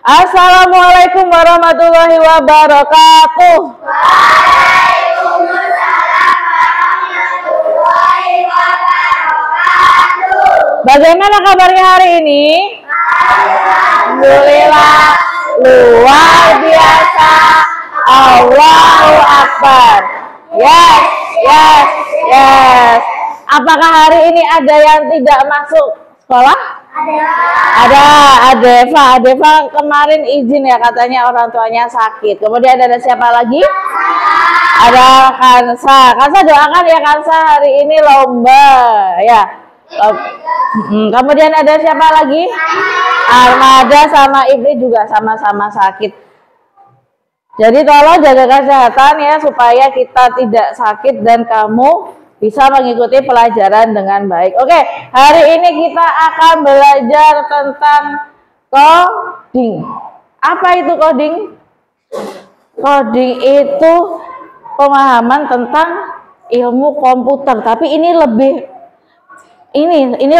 Assalamualaikum warahmatullahi wabarakatuh. Waalaikumsalam warahmatullahi wabarakatuh. Bagaimana kabarnya hari ini? Alhamdulillah, luar biasa. Allahu Akbar. Yes, yes, yes. Apakah hari ini ada yang tidak masuk sekolah? Ada Adeva kemarin izin ya, katanya orang tuanya sakit. Kemudian ada siapa lagi? Ada Kansa. Kansa doakan ya, Kansa hari ini lomba ya. Kemudian ada siapa lagi? Armada sama Iblis juga sama-sama sakit. Jadi tolong jaga kesehatan ya, supaya kita tidak sakit dan kamu bisa mengikuti pelajaran dengan baik. Oke, hari ini kita akan belajar tentang coding. Apa itu coding? Coding itu pemahaman tentang ilmu komputer, tapi ini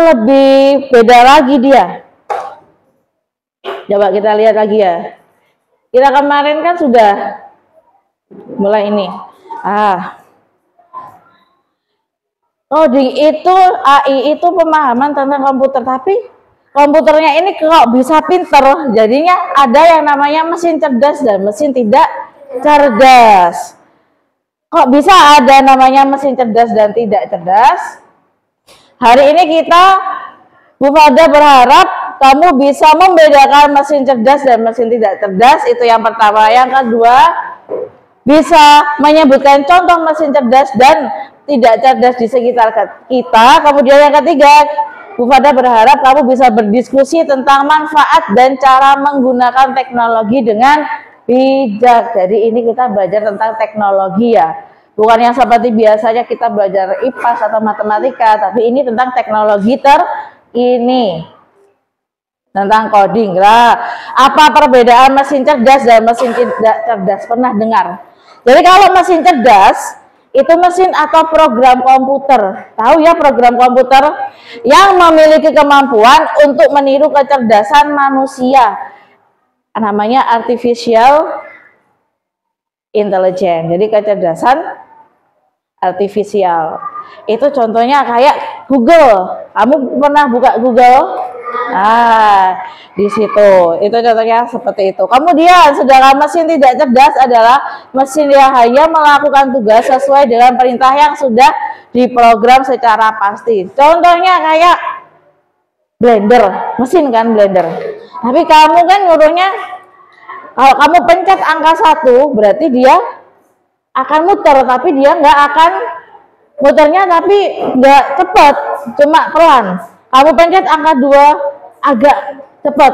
lebih beda lagi dia. Coba kita lihat lagi ya. Kita kemarin kan sudah mulai ini. Coding itu, AI itu pemahaman tentang komputer, tapi komputernya ini kok bisa pinter. Jadinya ada yang namanya mesin cerdas dan mesin tidak cerdas. Kok bisa ada namanya mesin cerdas dan tidak cerdas? Hari ini Bu Fada berharap kamu bisa membedakan mesin cerdas dan mesin tidak cerdas. Itu yang pertama. Yang kedua, bisa menyebutkan contoh mesin cerdas dan tidak cerdas di sekitar kita. Kemudian yang ketiga, Bu Fada berharap kamu bisa berdiskusi tentang manfaat dan cara menggunakan teknologi dengan bijak. Jadi ini kita belajar tentang teknologi ya, bukan yang seperti biasanya kita belajar IPAS atau matematika, tapi ini tentang teknologi terkini, tentang coding lah. Apa perbedaan mesin cerdas dan mesin tidak cerdas? Pernah dengar? Jadi kalau mesin cerdas itu mesin atau program komputer, tahu ya, program komputer yang memiliki kemampuan untuk meniru kecerdasan manusia, namanya artificial intelligence. Jadi kecerdasan artifisial itu contohnya kayak Google. Kamu pernah buka Google? Di situ itu contohnya seperti itu. Kemudian sedangkan mesin tidak cerdas adalah mesin yang hanya melakukan tugas sesuai dengan perintah yang sudah diprogram secara pasti. Contohnya kayak blender, mesin kan blender. Tapi kamu kan nyuruhnya, kalau kamu pencet angka 1 berarti dia akan muter, tapi dia nggak akan muternya, tapi nggak cepat, cuma pelan. Kamu pencet angka 2 agak cepat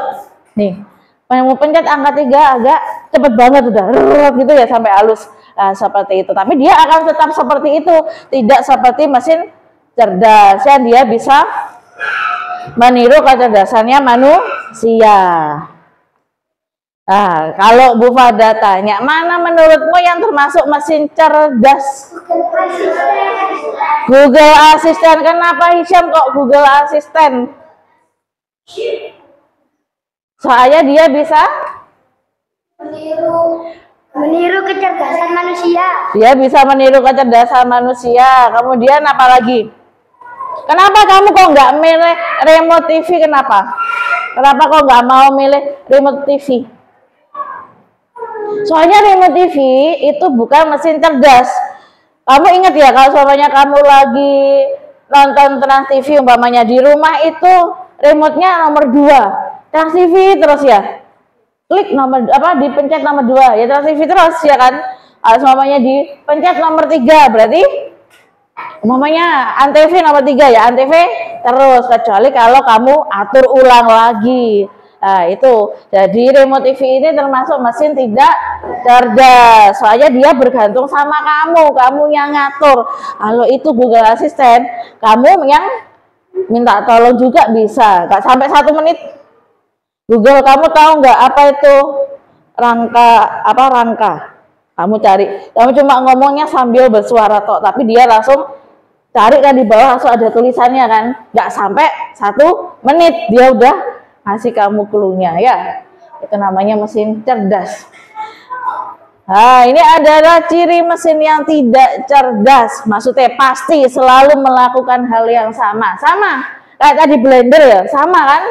nih, kamu pencet angka 3 agak cepat banget, udah gitu ya sampai halus. Seperti itu, tapi dia akan tetap seperti itu, tidak seperti mesin cerdas yang dia bisa meniru kecerdasannya manusia. Kalau Bu Fada tanya, mana menurutmu yang termasuk mesin cerdas? Google Assistant. Kenapa Hisham kok Google Assistant? Soalnya dia bisa meniru kecerdasan manusia. Dia bisa meniru kecerdasan manusia. Kemudian apa lagi? Kenapa kamu kok nggak milih remote TV? Kenapa kok nggak mau milih remote TV? Soalnya remote TV itu bukan mesin cerdas. Kamu ingat ya, kalau semuanya kamu lagi nonton Trans TV umpamanya di rumah itu remote-nya nomor 2, Trans TV terus ya. Klik nomor dipencet nomor 2 ya Trans TV terus ya kan. Kalau semuanya dipencet nomor 3 berarti umpamanya Antv nomor 3 ya, Antv terus, kecuali kalau kamu atur ulang lagi. Itu jadi remote TV ini termasuk mesin tidak cerdas, soalnya dia bergantung sama kamu yang ngatur. Kalau itu Google Assistant, kamu yang minta tolong juga bisa, nggak sampai 1 menit. Google, kamu tahu nggak apa itu rangka? Kamu cari, kamu cuma ngomongnya sambil bersuara tok, tapi dia langsung cari kan, di bawah langsung ada tulisannya kan, nggak sampai 1 menit dia udah kasih kamu clue-nya ya. Itu namanya mesin cerdas. Nah, ini adalah ciri mesin yang tidak cerdas. Maksudnya pasti selalu melakukan hal yang sama. Sama kayak tadi blender ya, sama kan?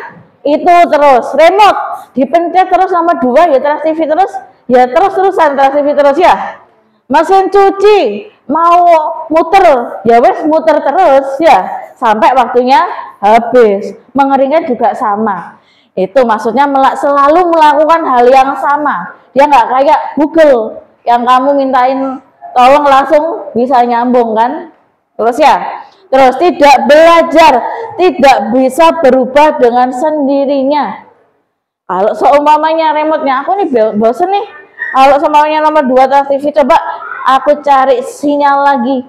Itu terus. Remote dipencet terus sama dua ya Trans TV terus. Ya terus-terusan Trans TV terus ya. Mesin cuci mau muter, ya wes muter terus ya sampai waktunya habis. Mengeringkan juga sama. Itu maksudnya selalu melakukan hal yang sama. Dia nggak kayak Google yang kamu mintain tolong langsung bisa nyambung kan. Terus ya, terus tidak belajar, tidak bisa berubah dengan sendirinya. Kalau seumpamanya remote-nya aku nih bosen nih, kalau seumpamanya nomor 2 Trans TV, coba aku cari sinyal lagi,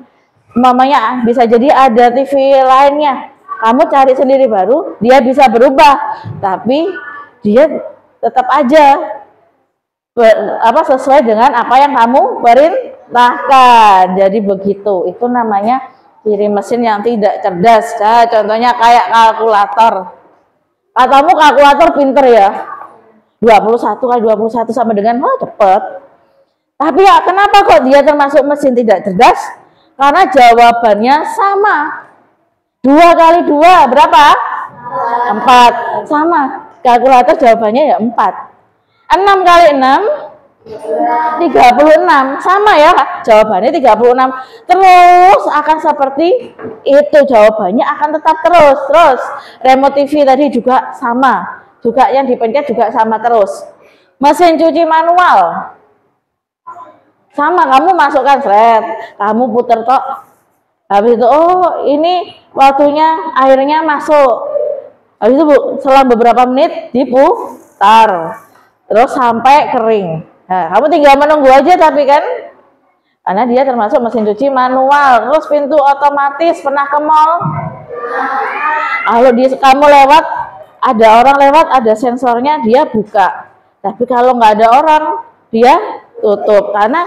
umpamanya bisa jadi ada TV lainnya, kamu cari sendiri baru dia bisa berubah, tapi dia tetap aja sesuai dengan apa yang kamu perintahkan. Jadi begitu, itu namanya ciri mesin yang tidak cerdas. Nah, contohnya kayak kalkulator. Katamu kalkulator pinter ya, 21 kali 21 sama dengan cepet. Tapi ya kenapa kok dia termasuk mesin tidak cerdas? Karena jawabannya sama. 2 kali 2 berapa? 4. Sama. Kalkulator jawabannya ya 4. 6 kali 6 36. Sama ya, jawabannya 36. Terus akan seperti itu, jawabannya akan tetap terus. Remote TV tadi juga sama, juga yang dipencet juga sama terus. Mesin cuci manual sama, kamu masukkan thread, kamu puter tok, habis itu oh ini waktunya airnya masuk, habis itu selang beberapa menit diputar terus sampai kering. Nah, kamu tinggal menunggu aja, tapi kan karena dia termasuk mesin cuci manual. Terus pintu otomatis, pernah ke mall? Kalau kamu lewat, ada orang lewat, ada sensornya, dia buka. Tapi kalau nggak ada orang, dia tutup. Karena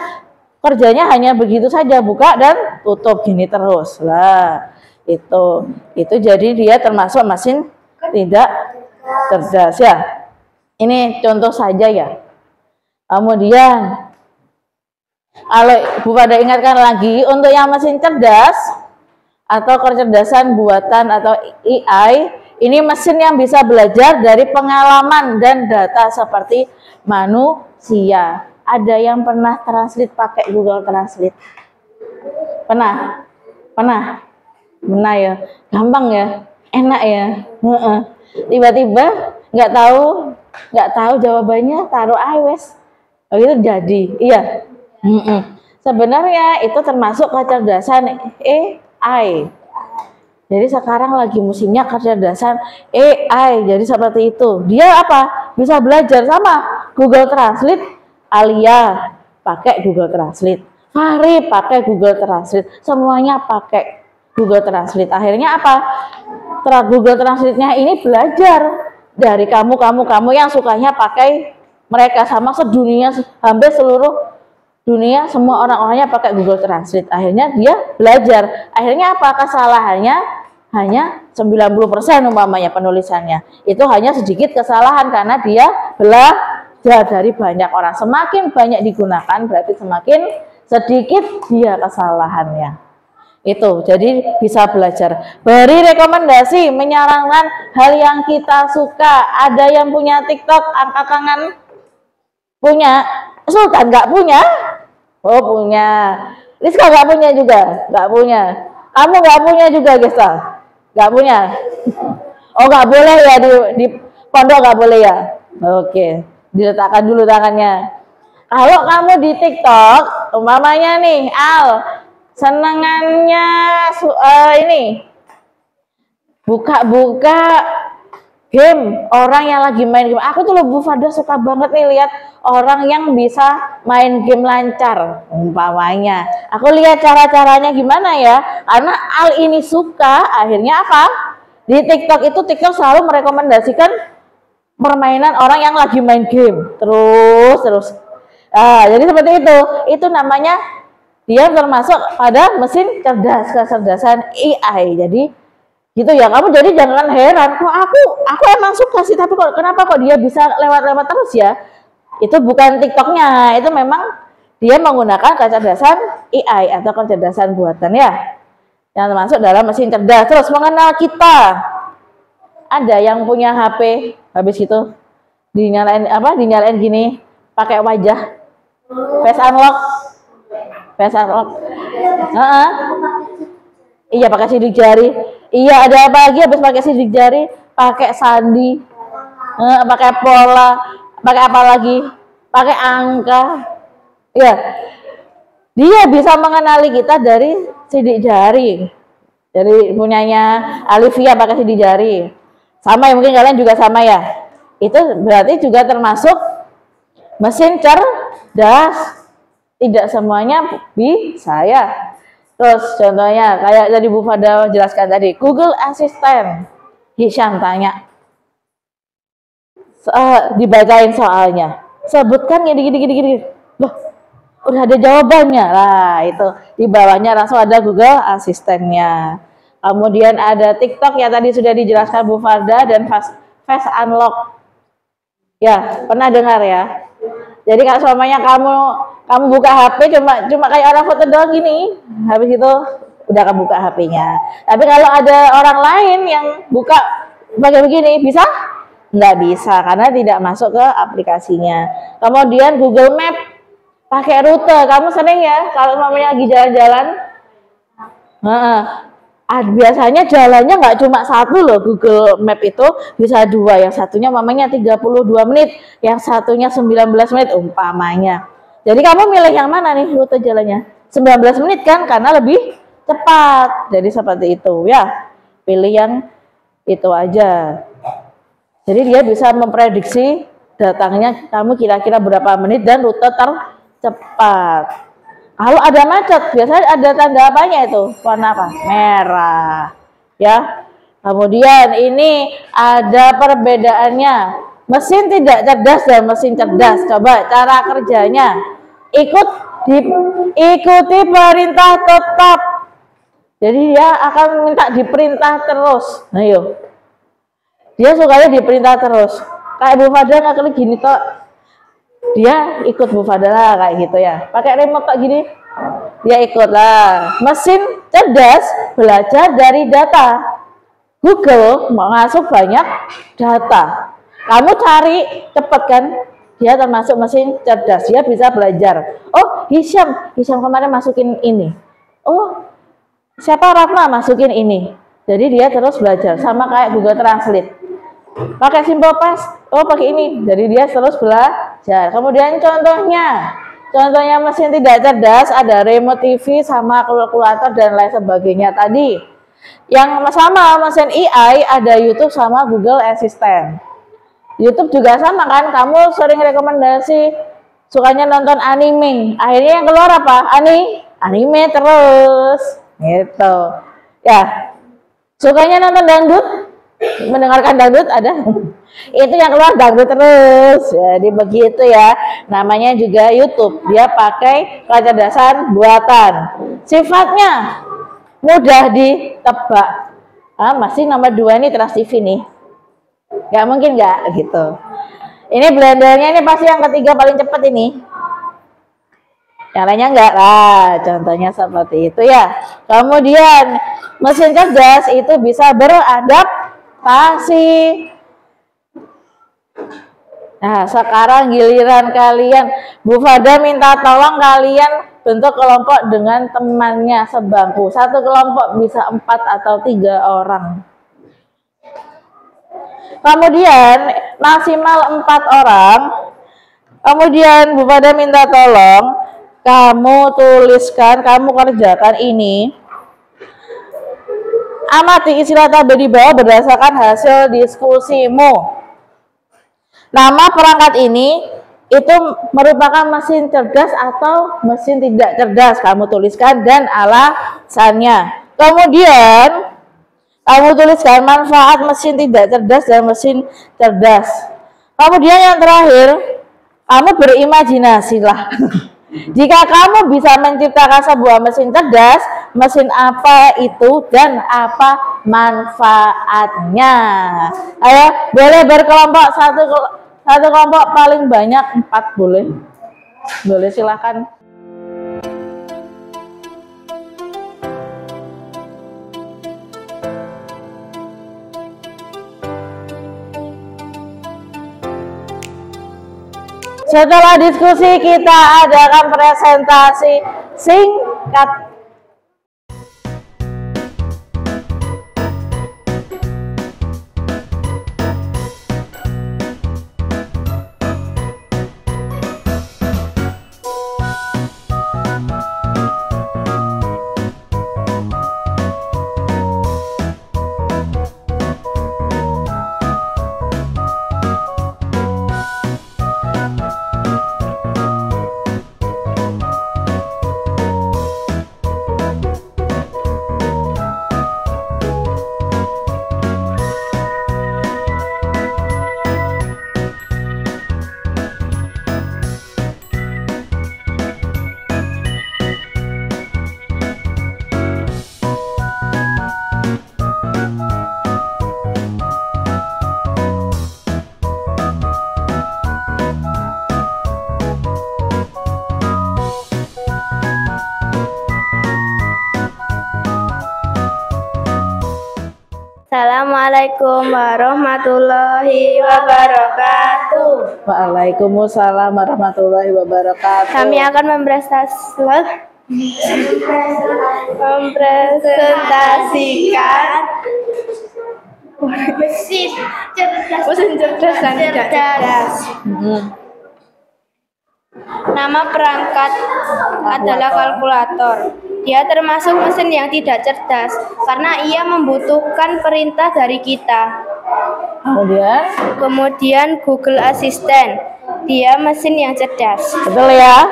kerjanya hanya begitu saja, buka dan tutup gini terus. Lah, itu jadi dia termasuk mesin tidak cerdas ya. Ini contoh saja ya. Kemudian kalau Bu pada ingatkan lagi, untuk yang mesin cerdas atau kecerdasan buatan atau AI, ini mesin yang bisa belajar dari pengalaman dan data seperti manusia. Ada yang pernah translate pakai Google Translate? Pernah? Pernah ya? Gampang ya? Enak ya? Tiba-tiba nggak tahu jawabannya, taruh iOS, itu jadi. Iya. Sebenarnya itu termasuk kecerdasan AI. Jadi sekarang lagi musimnya kecerdasan AI. Jadi seperti itu. Dia apa? Bisa belajar sama Google Translate. Alia pakai Google Translate. Fahri pakai Google Translate. Semuanya pakai Google Translate. Akhirnya apa? Google Translate-nya ini belajar dari kamu yang sukanya pakai mereka, sama sedunia, hampir seluruh dunia semua orang-orangnya pakai Google Translate. Akhirnya dia belajar. Akhirnya apa? Kesalahannya hanya 90% umpamanya penulisannya. Itu hanya sedikit kesalahan karena dia belajar dari banyak orang. Semakin banyak digunakan berarti semakin sedikit dia kesalahannya. Itu jadi bisa belajar. Beri rekomendasi, menyarankan hal yang kita suka. Ada yang punya TikTok, angkat tangan. Punya? Sultan nggak punya? Oh punya. Rizka nggak punya juga? Nggak punya. Kamu nggak punya juga, Gesa? Nggak punya? Oh nggak boleh ya, di pondok nggak boleh ya? Oke, diletakkan dulu tangannya. Kalau kamu di TikTok, umpamanya nih, Al, senengannya ini buka-buka game, orang yang lagi main game. Aku tuh loh Bu Fada suka banget nih lihat orang yang bisa main game lancar umpamanya. Aku lihat cara-caranya gimana ya, karena Al ini suka. Akhirnya apa? Di TikTok itu, TikTok selalu merekomendasikan permainan orang yang lagi main game terus. Jadi seperti itu namanya dia termasuk pada mesin cerdas, kecerdasan AI. Jadi Gitu ya. Kamu jadi jangan heran, kok aku emang suka sih, tapi kok kenapa kok dia bisa lewat-lewat terus ya? Itu bukan TikToknya, itu memang dia menggunakan kecerdasan AI atau kecerdasan buatan ya, yang termasuk dalam mesin cerdas. Terus mengenal kita, ada yang punya HP habis itu dinyalain dinyalain gini pakai wajah, face unlock. Iya, pakai sidik jari. Iya, ada apa lagi habis pakai sidik jari? Pakai sandi, pakai pola, pakai apa lagi? Pakai angka. Ya, dia bisa mengenali kita dari sidik jari. Dari punyanya Alivia pakai sidik jari. Sama ya, mungkin kalian juga sama ya. Itu berarti juga termasuk mesin cerdas. Tidak semuanya bisa ya. Terus contohnya kayak tadi Bu Fada jelaskan tadi, Google Assistant. Hisham tanya, dibacain soalnya. Sebutkan gini. Loh, udah ada jawabannya lah, itu di bawahnya langsung ada Google Asistennya. Kemudian ada TikTok ya, tadi sudah dijelaskan Bu Farda, dan face unlock ya, pernah dengar ya. Jadi kalau semuanya kamu buka HP cuma kayak orang foto doang gini, habis itu udah kamu buka HP-nya. Tapi kalau ada orang lain yang buka pakai begini, bisa? Nggak bisa karena tidak masuk ke aplikasinya. Kemudian Google Map pakai rute, kamu sering ya kalau mamanya lagi jalan-jalan, biasanya jalannya nggak cuma satu loh, Google Map itu bisa dua, yang satunya mamanya 32 menit, yang satunya 19 menit umpamanya. Jadi kamu milih yang mana nih rute jalannya? 19 menit kan, karena lebih cepat. Jadi seperti itu ya, pilih yang itu aja. Jadi dia bisa memprediksi datangnya kamu kira-kira berapa menit dan rute tercepat. Kalau ada macet, biasanya ada tanda apanya itu? Warna apa? Merah. Ya. Kemudian ini ada perbedaannya. Mesin tidak cerdas dan mesin cerdas. Coba cara kerjanya. Ikuti perintah tetap. Jadi dia akan minta diperintah terus. Nah, yuk. Dia sukanya diperintah terus. Kayak Bu Fada nggak klik gini tok, dia ikut Bu Fada lah kayak gitu ya. Pakai remote tok gini, dia ikut lah. Mesin cerdas belajar dari data. Google masuk banyak data. Kamu cari cepet kan? Dia termasuk mesin cerdas. Dia bisa belajar. Oh, Hisham kemarin masukin ini. Oh, siapa Ratna masukin ini. Jadi dia terus belajar. Sama kayak Google Translate. Pakai Simple Past, oh pakai ini, jadi dia terus belajar. Kemudian contohnya mesin tidak cerdas, ada remote TV sama kalkulator dan lain sebagainya tadi. Yang sama mesin AI ada YouTube sama Google Assistant. YouTube juga sama kan, kamu sering rekomendasi sukanya nonton anime, akhirnya yang keluar apa? Anime terus, gitu. Ya, sukanya nonton dangdut, mendengarkan dangdut ada, itu yang keluar dangdut terus. Jadi begitu ya, namanya juga YouTube, dia pakai kecerdasan buatan, sifatnya mudah ditebak. Masih nomor 2 ini Trans TV nih, nggak mungkin nggak gitu. Ini blendernya ini pasti yang ketiga paling cepat ini, yang lainnya enggak lah, contohnya seperti itu ya. Kemudian mesin cerdas itu bisa beradaptasi. Nah, sekarang giliran kalian. Bu Fada minta tolong kalian bentuk kelompok dengan temannya sebangku. Satu kelompok bisa 4 atau 3 orang. Kemudian maksimal 4 orang. Kemudian Bu Fada minta tolong kamu tuliskan, kamu kerjakan ini. Amati istilah tabel di bawah berdasarkan hasil diskusimu. Nama perangkat ini itu merupakan mesin cerdas atau mesin tidak cerdas. Kamu tuliskan dan alasannya. Kemudian kamu tuliskan manfaat mesin tidak cerdas dan mesin cerdas. Kemudian yang terakhir, kamu berimajinasi lah. Jika kamu bisa menciptakan sebuah mesin cerdas, mesin apa itu dan apa manfaatnya? Ayo, boleh berkelompok, satu kelompok paling banyak 4 boleh. Boleh, silakan. Setelah diskusi kita adakan presentasi singkat. Assalamualaikum warahmatullahi wabarakatuh. Waalaikumsalam warahmatullahi wabarakatuh. Kami akan mempresentasikan mesin cerdas dan tidak cerdas. Nama perangkat adalah kalkulator. Dia termasuk mesin yang tidak cerdas karena ia membutuhkan perintah dari kita. Kemudian Google Assistant. Dia mesin yang cerdas. Betul ya?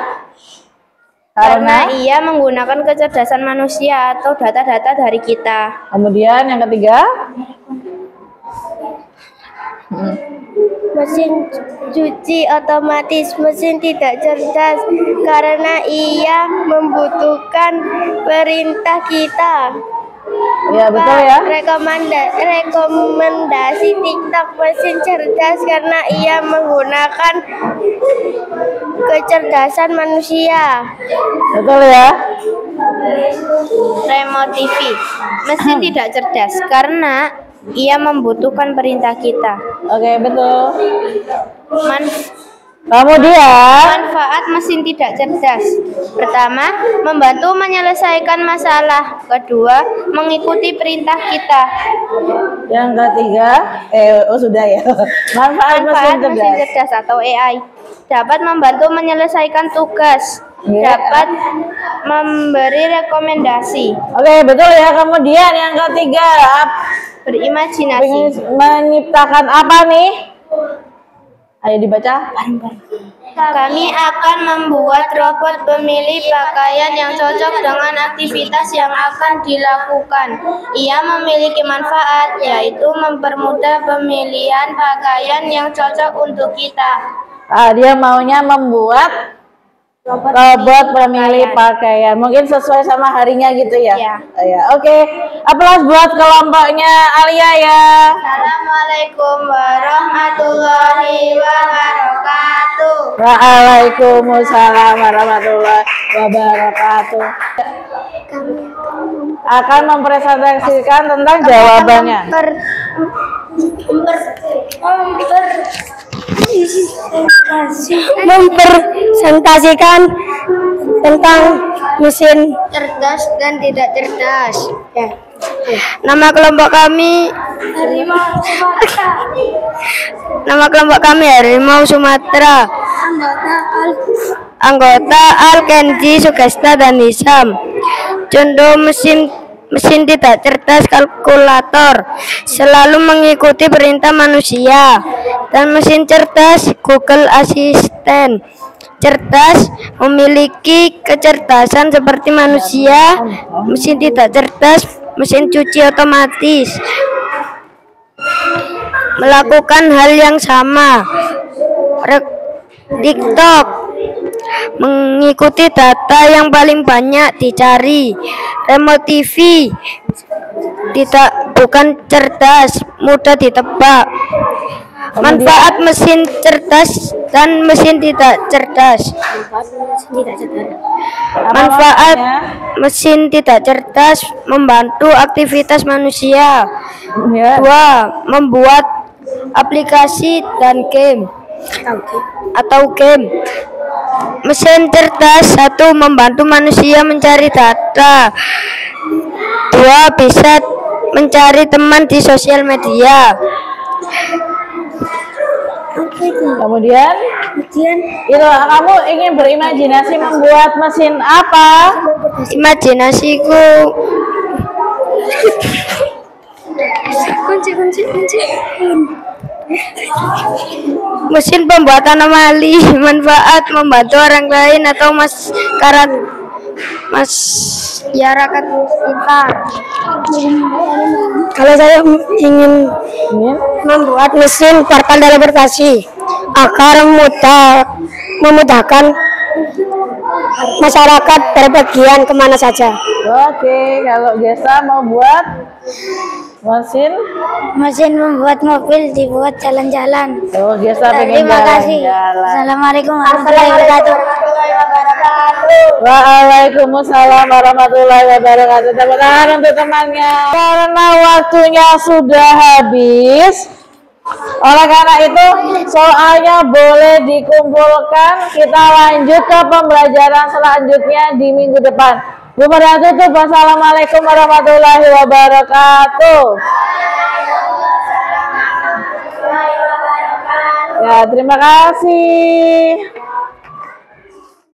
Karena ia menggunakan kecerdasan manusia atau data-data dari kita. Kemudian yang ketiga, mesin cuci otomatis. Mesin tidak cerdas karena ia membutuhkan perintah kita. Ya betul ya. Rekomendasi TikTok mesin cerdas karena ia menggunakan kecerdasan manusia. Betul ya. Remote TV mesin tidak cerdas karena ia membutuhkan perintah kita. Oke, betul. Kemudian manfaat mesin tidak cerdas. Pertama, membantu menyelesaikan masalah. Kedua, mengikuti perintah kita. Yang ketiga, sudah ya. Manfaat mesin cerdas atau AI dapat membantu menyelesaikan tugas. Dapat memberi rekomendasi. Oke, betul ya. Kemudian yang ketiga, berimajinasi. Menciptakan apa nih? Ayo dibaca. Kami akan membuat robot pemilih pakaian yang cocok dengan aktivitas yang akan dilakukan. Ia memiliki manfaat, yaitu mempermudah pemilihan pakaian yang cocok untuk kita. Dia maunya membuat robot pemilih pakaian, mungkin sesuai sama harinya gitu ya. Ya. Oke. Aplaus buat kelompoknya Alia ya. Assalamualaikum warahmatullahi wabarakatuh. Waalaikumsalam warahmatullahi wabarakatuh. Akan mempresentasikan tentang jawabannya. Mempresentasikan tentang mesin cerdas dan tidak cerdas. Nama kelompok kami Harimau Sumatera. Anggota Al, Kenji, Sugesta, dan Hisam. Contoh mesin tidak cerdas kalkulator, selalu mengikuti perintah manusia. Dan mesin cerdas Google Assistant, cerdas, memiliki kecerdasan seperti manusia. Mesin tidak cerdas, mesin cuci otomatis, melakukan hal yang sama. TikTok mengikuti data yang paling banyak dicari. Remote TV bukan cerdas, mudah ditebak. Manfaat mesin cerdas dan mesin tidak cerdas. Manfaat mesin tidak cerdas membantu aktivitas manusia. 2. Membuat aplikasi dan game atau game. Mesin cerdas 1. Membantu manusia mencari data. 2. Bisa mencari teman di sosial media. Kemudian itu kamu ingin berimajinasi membuat mesin apa? Imajinasiku mesin pembuat anomali. Manfaat membantu orang lain atau masyarakat kita. Kalau saya ingin membuat mesin portal teleportasi agar memudahkan masyarakat berpergian kemana saja. Oke, kalau Gesa mau buat mesin membuat mobil dibuat jalan-jalan. Oh, Gesa pengen Terima kasih. jalan-jalan. Assalamualaikum warahmatullahi wabarakatuh. Waalaikumsalam warahmatullahi wabarakatuh. Tepuk tangan untuk temannya. Karena waktunya sudah habis, oleh karena itu soalnya boleh dikumpulkan. Kita lanjut ke pembelajaran selanjutnya di minggu depan. Tutup. Wassalamualaikum warahmatullahi wabarakatuh. Ya, terima kasih.